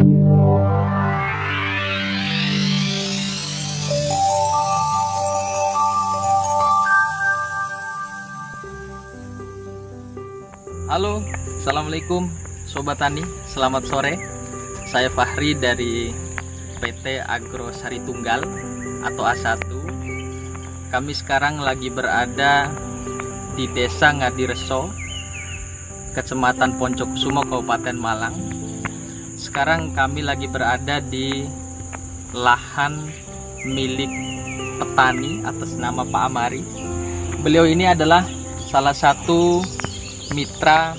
Halo, assalamualaikum Sobat Tani, selamat sore. Saya Fahri dari PT Agro Sari Tunggal atau A1. Kami sekarang lagi berada di Desa Ngadireso, Kecamatan Poncokusumo, Kabupaten Malang. Sekarang kami lagi berada di lahan milik petani atas nama Pak Amari. Beliau ini adalah salah satu mitra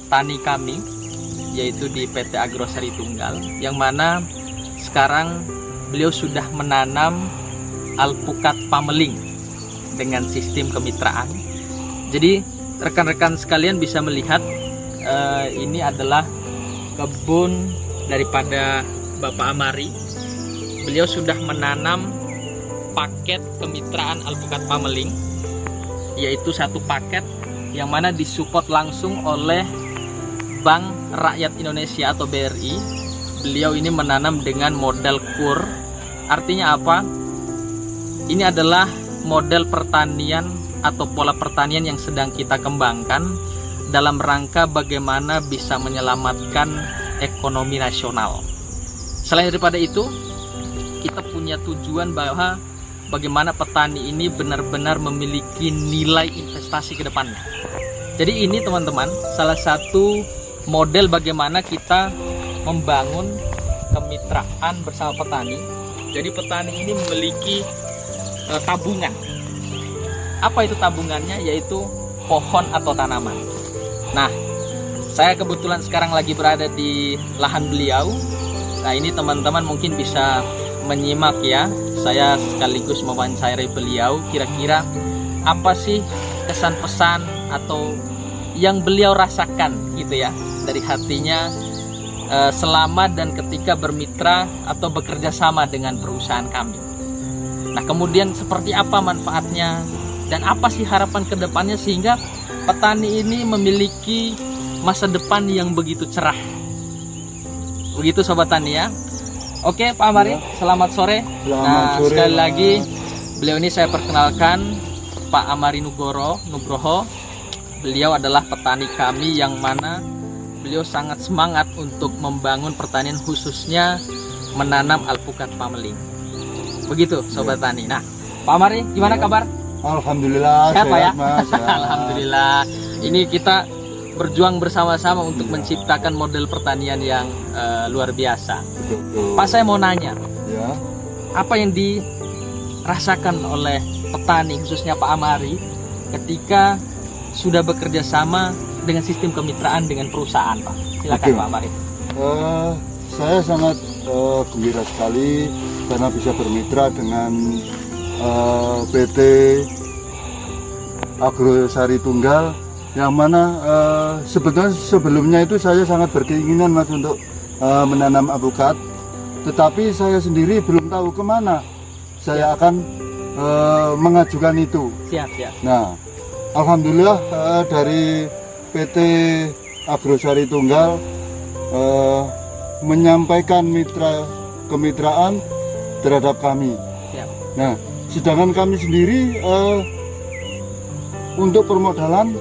tani kami, yaitu di PT Agro Sari Tunggal, yang mana sekarang beliau sudah menanam alpukat pameling dengan sistem kemitraan. Jadi rekan-rekan sekalian bisa melihat ini adalah kebun daripada Bapak Amari. Beliau sudah menanam paket kemitraan alpukat pameling, yaitu satu paket yang mana disupport langsung oleh Bank Rakyat Indonesia atau BRI. Beliau ini menanam dengan model KUR. Artinya apa? Ini adalah model pertanian atau pola pertanian yang sedang kita kembangkan dalam rangka bagaimana bisa menyelamatkan ekonomi nasional. Selain daripada itu, kita punya tujuan bahwa bagaimana petani ini benar-benar memiliki nilai investasi ke depannya. Jadi ini teman-teman, salah satu model bagaimana kita membangun kemitraan bersama petani. Jadi petani ini memiliki tabungan. Apa itu tabungannya? Yaitu pohon atau tanaman. Nah, saya kebetulan sekarang lagi berada di lahan beliau. Nah, ini teman-teman mungkin bisa menyimak ya. Saya sekaligus mewawancarai beliau, kira-kira apa sih kesan pesan atau yang beliau rasakan gitu ya dari hatinya selama dan ketika bermitra atau bekerja sama dengan perusahaan kami. Nah, kemudian seperti apa manfaatnya dan apa sih harapan kedepannya sehingga petani ini memiliki masa depan yang begitu cerah. Begitu Sobat Tani ya. Oke Pak Amari, selamat sore. Selamat sore. Sekali lagi beliau ini saya perkenalkan Pak Amari Nugroho. Beliau adalah petani kami yang mana beliau sangat semangat untuk membangun pertanian, khususnya menanam alpukat pameling. Begitu Sobat Tani. Nah Pak Amari, gimana kabar? Alhamdulillah Sehat, Pak, ya? Mas, sehat. Alhamdulillah. Ini kita berjuang bersama-sama untuk menciptakan model pertanian yang luar biasa. Betul. Pak, saya mau nanya, Ya. apa yang dirasakan oleh petani khususnya Pak Amari ketika sudah bekerja sama dengan sistem kemitraan dengan perusahaan, Pak? Silakan Oke. Pak Amari. Saya sangat gembira sekali karena bisa bermitra dengan PT Agro Sari Tunggal, yang mana sebetulnya sebelumnya itu saya sangat berkeinginan Mas untuk menanam alpukat, tetapi saya sendiri belum tahu kemana saya akan mengajukan itu. Siap. Nah, alhamdulillah dari PT Agro Sari Tunggal menyampaikan kemitraan terhadap kami. Siap. Nah, sedangkan kami sendiri untuk permodalan,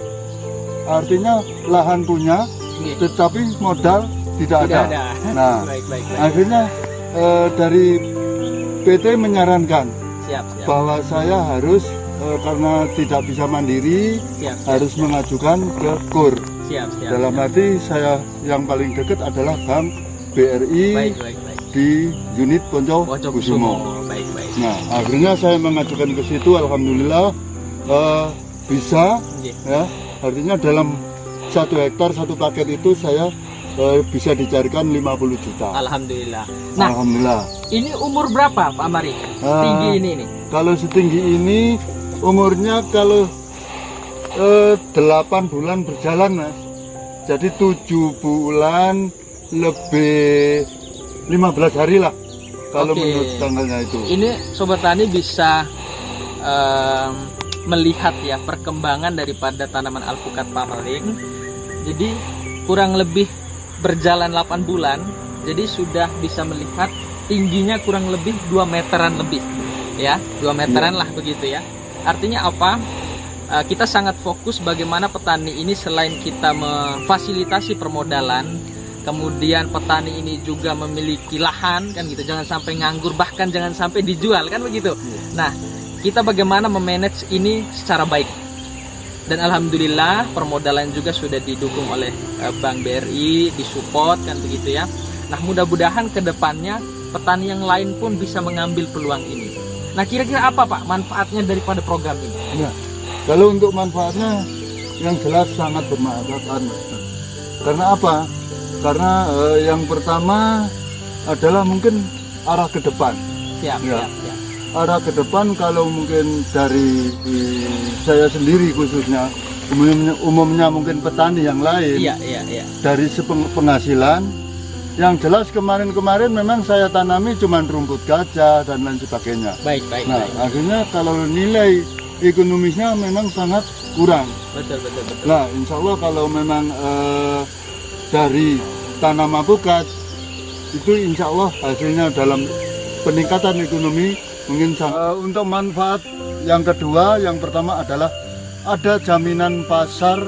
artinya lahan punya, Oke. tetapi modal tidak ada. Nah, baik. akhirnya dari PT menyarankan Siap. bahwa saya harus karena tidak bisa mandiri, Siap. harus mengajukan ke KUR. Siap. Dalam arti saya yang paling dekat adalah Bank BRI Baik. di unit Poncokusumo. Baik. Nah, akhirnya saya mengajukan ke situ, alhamdulillah bisa. Oke. Ya, artinya dalam 1 hektar 1 paket itu saya bisa dicarikan 50 juta. Alhamdulillah. Nah, Alhamdulillah. ini umur berapa Pak Amari? Tinggi ini. Kalau setinggi ini umurnya kalau 8 bulan berjalan Mas. Jadi 7 bulan lebih 15 hari lah kalau Oke. menurut tanggalnya itu. Ini Sobat Tani bisa melihat ya perkembangan daripada tanaman alpukat pameling. Jadi kurang lebih berjalan 8 bulan Jadi sudah bisa melihat tingginya kurang lebih 2 meteran lebih, ya, 2 meteran lah begitu ya. Artinya apa? Kita sangat fokus bagaimana petani ini selain kita memfasilitasi permodalan, kemudian petani ini juga memiliki lahan kan gitu, jangan sampai nganggur, bahkan jangan sampai dijual kan begitu. Nah, kita bagaimana memanage ini secara baik. Dan alhamdulillah permodalan juga sudah didukung oleh Bank BRI, disupport kan begitu ya. Nah, mudah-mudahan ke depannya petani yang lain pun bisa mengambil peluang ini. Nah, kira-kira apa Pak manfaatnya daripada program ini? Ya, kalau untuk manfaatnya yang jelas sangat bermanfaat. Karena apa? Karena yang pertama adalah mungkin arah ke depan. Siap, Ya. siap. Arah ke depan kalau mungkin dari saya sendiri khususnya, umumnya mungkin petani yang lain, Iya. dari penghasilan, yang jelas kemarin-kemarin memang saya tanami cuma rumput gajah dan lain sebagainya. Baik. Nah, akhirnya kalau nilai ekonomisnya memang sangat kurang. Betul. Nah, insya Allah kalau memang dari tanam alpukat itu insya Allah hasilnya dalam peningkatan ekonomi mungkin sangat. Untuk manfaat yang kedua, yang pertama adalah ada jaminan pasar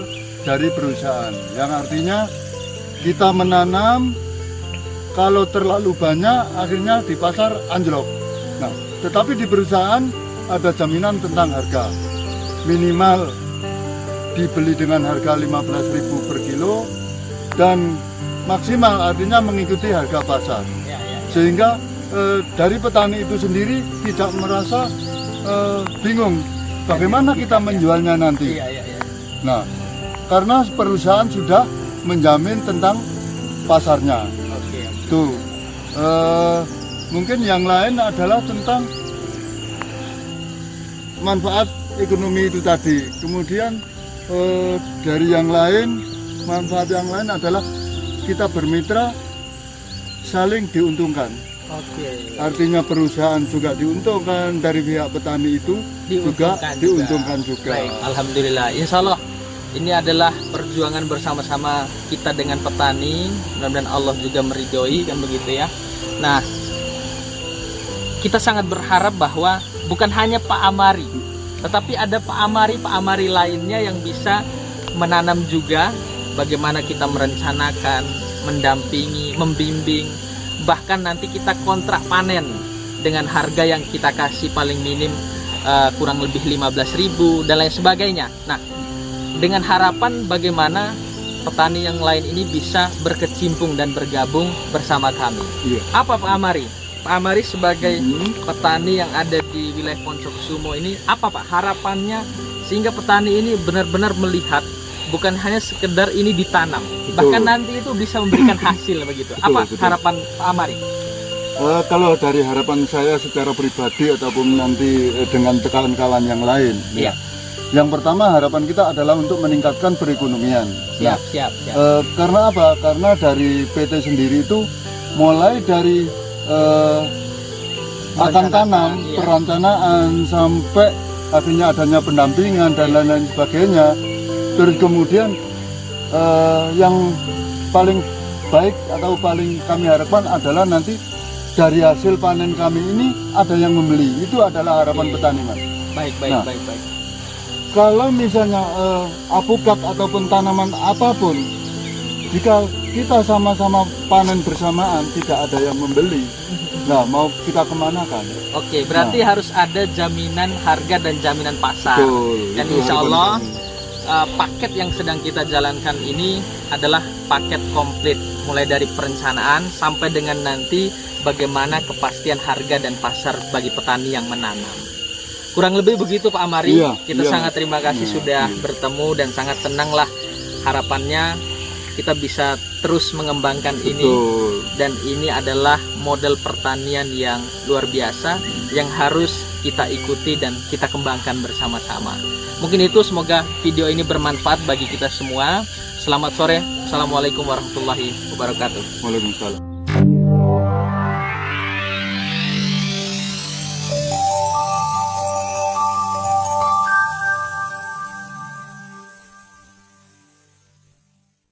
dari perusahaan, yang artinya kita menanam kalau terlalu banyak akhirnya di pasar anjlok. Nah, tetapi di perusahaan ada jaminan tentang harga, minimal dibeli dengan harga 15.000 per kilo dan maksimal artinya mengikuti harga pasar. Ya. Sehingga dari petani itu sendiri tidak merasa bingung bagaimana kita menjualnya nanti. Iya. Nah, karena perusahaan sudah menjamin tentang pasarnya. Oke. Tuh, mungkin yang lain adalah tentang manfaat ekonomi itu tadi. Kemudian dari yang lain, manfaat yang lain adalah kita bermitra saling diuntungkan. Oke. Artinya perusahaan juga diuntungkan, dari pihak petani itu juga diuntungkan juga. Baik, alhamdulillah. Insya Allah ini adalah perjuangan bersama-sama kita dengan petani. Mudah-mudahan Allah juga meridhoi kan begitu ya. Nah, kita sangat berharap bahwa bukan hanya Pak Amari, tetapi ada Pak Amari lainnya yang bisa menanam juga. Bagaimana kita merencanakan, mendampingi, membimbing, bahkan nanti kita kontrak panen dengan harga yang kita kasih paling minim kurang lebih 15.000 dan lain sebagainya. Nah, dengan harapan bagaimana petani yang lain ini bisa berkecimpung dan bergabung bersama kami. Iya. Apa Pak Amari? Pak Amari sebagai petani yang ada di wilayah Poncokusumo ini, apa Pak harapannya sehingga petani ini benar-benar melihat bukan hanya sekedar ini ditanam, bahkan nanti itu bisa memberikan hasil begitu. Apa harapan Pak Amari? Kalau dari harapan saya secara pribadi ataupun nanti dengan kawan-kawan yang lain, Iya. Yang pertama harapan kita adalah untuk meningkatkan perekonomian. Siap. Karena apa? Karena dari PT sendiri itu mulai dari akan tanam, iya. perencanaan sampai akhirnya adanya pendampingan dan lain-lain sebagainya. Terus kemudian yang paling baik atau paling kami harapkan adalah nanti dari hasil panen kami ini ada yang membeli. Itu adalah harapan petani, Mas. Baik. Kalau misalnya alpukat ataupun tanaman apapun, jika kita sama-sama panen bersamaan tidak ada yang membeli, nah mau kita kemana kan? Oke, berarti harus ada jaminan harga dan jaminan pasar. Betul, Dan itu insya harapan Allah kami. Paket yang sedang kita jalankan ini adalah paket komplit, mulai dari perencanaan sampai dengan nanti bagaimana kepastian harga dan pasar bagi petani yang menanam. Kurang lebih begitu Pak Amari. Iya, Kita iya. sangat terima kasih sudah bertemu dan sangat senanglah, harapannya kita bisa terus mengembangkan ini. Betul. Dan ini adalah model pertanian yang luar biasa yang harus kita ikuti dan kita kembangkan bersama-sama. Mungkin itu, semoga video ini bermanfaat bagi kita semua. Selamat sore. Assalamualaikum warahmatullahi wabarakatuh. Waalaikumsalam.